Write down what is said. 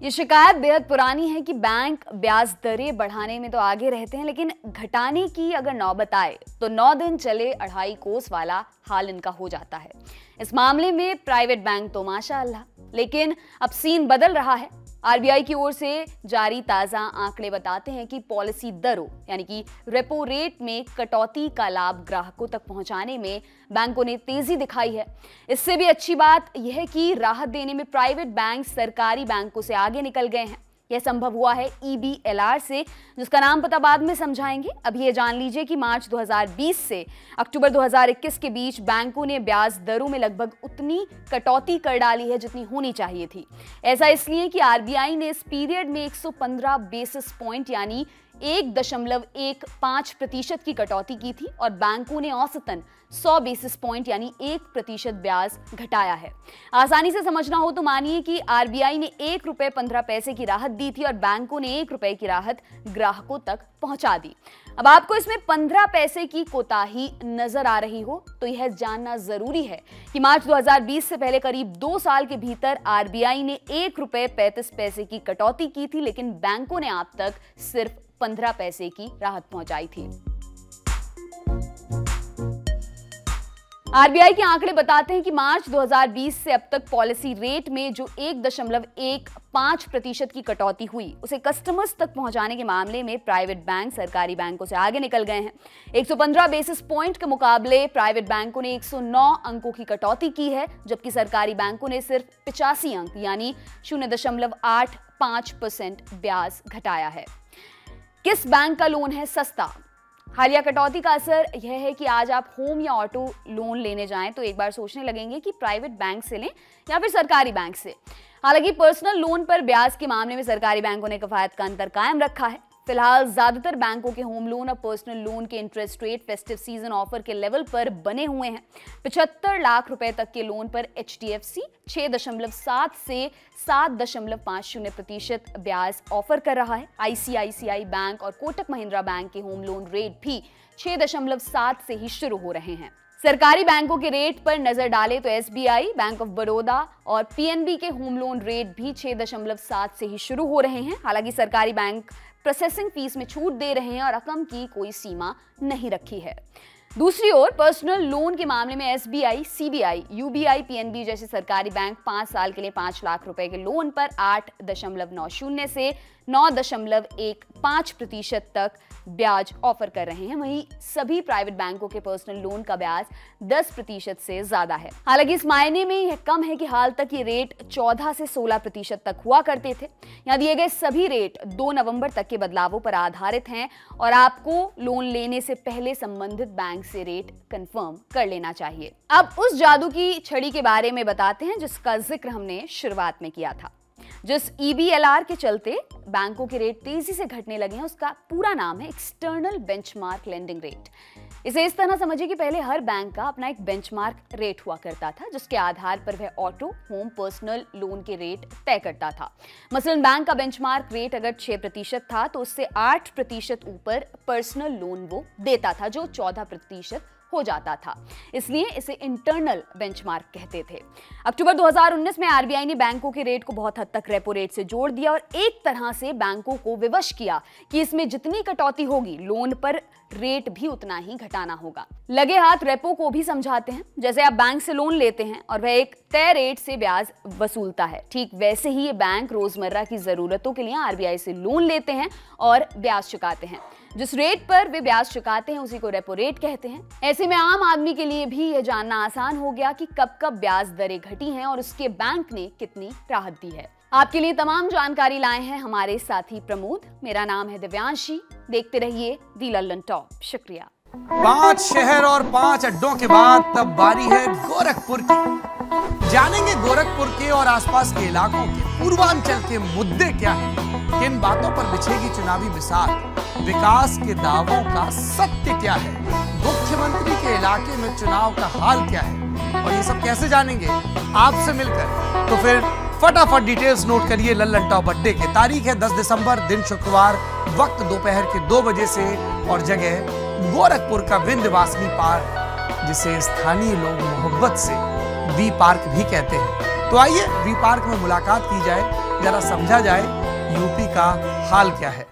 ये शिकायत बेहद पुरानी है कि बैंक ब्याज दरें बढ़ाने में तो आगे रहते हैं, लेकिन घटाने की अगर नौबत आए तो 9 दिन चले 2.5 कोस वाला हाल इनका हो जाता है। इस मामले में प्राइवेट बैंक तो माशाअल्लाह, लेकिन अब सीन बदल रहा है। आरबीआई की ओर से जारी ताजा आंकड़े बताते हैं कि पॉलिसी दरों यानी कि रेपो रेट में कटौती का लाभ ग्राहकों तक पहुंचाने में बैंकों ने तेजी दिखाई है। इससे भी अच्छी बात यह है कि राहत देने में प्राइवेट बैंक सरकारी बैंकों से आगे निकल गए हैं। यह संभव हुआ है EBLR से, जिसका नाम पता बाद में समझाएंगे। अभी ये जान लीजिए कि मार्च 2020 से अक्टूबर 2021 के बीच बैंकों ने ब्याज दरों में लगभग उतनी कटौती कर डाली है जितनी होनी चाहिए थी। ऐसा इसलिए कि आरबीआई ने इस पीरियड में 115 बेसिस पॉइंट यानी 1.15% की कटौती की थी और बैंकों ने औसतन 100 बेसिस पॉइंट यानी 1% ब्याज घटाया है। आसानी से समझना हो तो मानिए कि आरबीआई ने ₹1.15 की राहत दी थी और बैंकों ने ₹1 की राहत ग्राहकों तक पहुंचा दी। अब आपको इसमें 15 पैसे की कोताही नजर आ रही हो तो यह जानना जरूरी है कि मार्च 2020 से पहले करीब 2 साल के भीतर आरबीआई ने ₹1.35 की कटौती की थी, लेकिन बैंकों ने आप तक सिर्फ 15 पैसे की राहत पहुंचाई थी। आरबीआई के आंकड़े बताते हैं कि मार्च 2020 से अब तक पॉलिसी रेट में जो 1.15% की कटौती हुई उसे कस्टमर्स तक पहुंचाने के मामले में प्राइवेट बैंक सरकारी बैंकों से आगे निकल गए हैं। 115 बेसिस पॉइंट के मुकाबले प्राइवेट बैंकों ने 109 अंकों की कटौती की है, जबकि सरकारी बैंकों ने सिर्फ 85 अंक यानी 0.85% ब्याज घटाया है। किस बैंक का लोन है सस्ता? हालिया कटौती का असर यह है कि आज आप होम या ऑटो लोन लेने जाएं तो एक बार सोचने लगेंगे कि प्राइवेट बैंक से लें या फिर सरकारी बैंक से। हालांकि पर्सनल लोन पर ब्याज के मामले में सरकारी बैंकों ने किफायत का अंतर कायम रखा है। फिलहाल ज्यादातर बैंकों के होम लोन और पर्सनल लोन के interest rate festive season offer के लेवल पर बने हुए हैं। 75 लाख रुपए तक के लोन पर HDFC 6.7 से 7.50% ब्याज ऑफर कर रहा है। ICICI बैंक और कोटक महिंद्रा बैंक के होम लोन रेट भी 6.7 से ही शुरू हो रहे हैं। सरकारी बैंकों के रेट पर नजर डालें तो SBI, बैंक ऑफ बड़ौदा और PNB के होम लोन रेट भी 6.7 से ही शुरू हो रहे हैं। हालांकि सरकारी बैंक प्रोसेसिंग फीस में छूट दे रहे हैं और रकम की कोई सीमा नहीं रखी है। दूसरी ओर पर्सनल लोन के मामले में SBI, CBI, UBI, PNB जैसे सरकारी बैंक 5 साल के लिए 5 लाख रुपए के लोन पर 8.90 से 9.15% तक ब्याज ऑफर कर रहे हैं। वहीं सभी प्राइवेट बैंकों के पर्सनल लोन का ब्याज 10% से ज्यादा है। हालांकि इस मायने में यह कम है कि हाल तक ये रेट 14 से 16% तक हुआ करते थे। यहाँ दिए गए सभी रेट 2 नवंबर तक के बदलावों पर आधारित हैं और आपको लोन लेने से पहले संबंधित बैंक से रेट कंफर्म कर लेना चाहिए। अब उस जादू की छड़ी के बारे में बताते हैं जिसका जिक्र हमने शुरुआत में किया था। जिस EBLR के चलते बैंकों के रेट तेजी से घटने लगे हैं उसका पूरा नाम है एक्सटर्नल बेंचमार्क लेंडिंग रेट। इसे इस तरह समझिए कि पहले हर बैंक का अपना एक बेंचमार्क रेट हुआ करता था, जिसके आधार पर वह ऑटो, होम, पर्सनल लोन के रेट तय करता था। मसलन बैंक का बेंचमार्क रेट अगर 6% था तो उससे 8% ऊपर पर्सनल लोन वो देता था, जो 14% हो जाता था। इसलिए इसे इंटरनल बेंचमार्क कहते थे। अक्टूबर 2019 में आरबीआई ने बैंकों के रेट को बहुत हद तक रेपो रेट से जोड़ दिया और एक तरह से बैंकों को विवश किया कि इसमें जितनी कटौती होगी लोन पर रेट भी उतना ही घटाना होगा। लगे हाथ रेपो को भी समझाते हैं। जैसे आप बैंक से लोन लेते हैं और वह एक तय रेट से ब्याज वसूलता है, ठीक वैसे ही ये बैंक रोजमर्रा की जरूरतों के लिए आरबीआई से लोन लेते हैं और ब्याज चुकाते हैं। जिस रेट पर वे ब्याज चुकाते हैं उसी को रेपो रेट कहते हैं। ऐसे में आम आदमी के लिए भी यह जानना आसान हो गया कि कब कब ब्याज दरें घटी हैं और उसके बैंक ने कितनी राहत दी है। आपके लिए तमाम जानकारी लाए हैं हमारे साथी प्रमोद। मेरा नाम है दिव्यांशी। देखते रहिए दी लल्लन टॉप। शुक्रिया। 5 शहर और 5 अड्डों के बाद तब बारी है गोरखपुर की। जानेंगे गोरखपुर के और आसपास के इलाकों के पूर्वांचल के मुद्दे क्या हैं, किन बातों पर बिछेगी चुनावी मिसाल, विकास के दावों का सत्य क्या है, मुख्यमंत्री के इलाके में चुनाव का हाल क्या है, और ये सब कैसे जानेंगे आपसे मिलकर। तो फिर फटाफट डिटेल्स नोट करिए लल्लन टॉप अड्डे के। तारीख है 10 दिसंबर, दिन शुक्रवार, वक्त दोपहर के 2 बजे से और जगह गोरखपुर का विंध्यवासिनी पार्क, जिसे स्थानीय लोग मोहब्बत से वी पार्क भी कहते हैं। तो आइए वी पार्क में मुलाकात की जाए, जरा समझा जाए यूपी का हाल क्या है।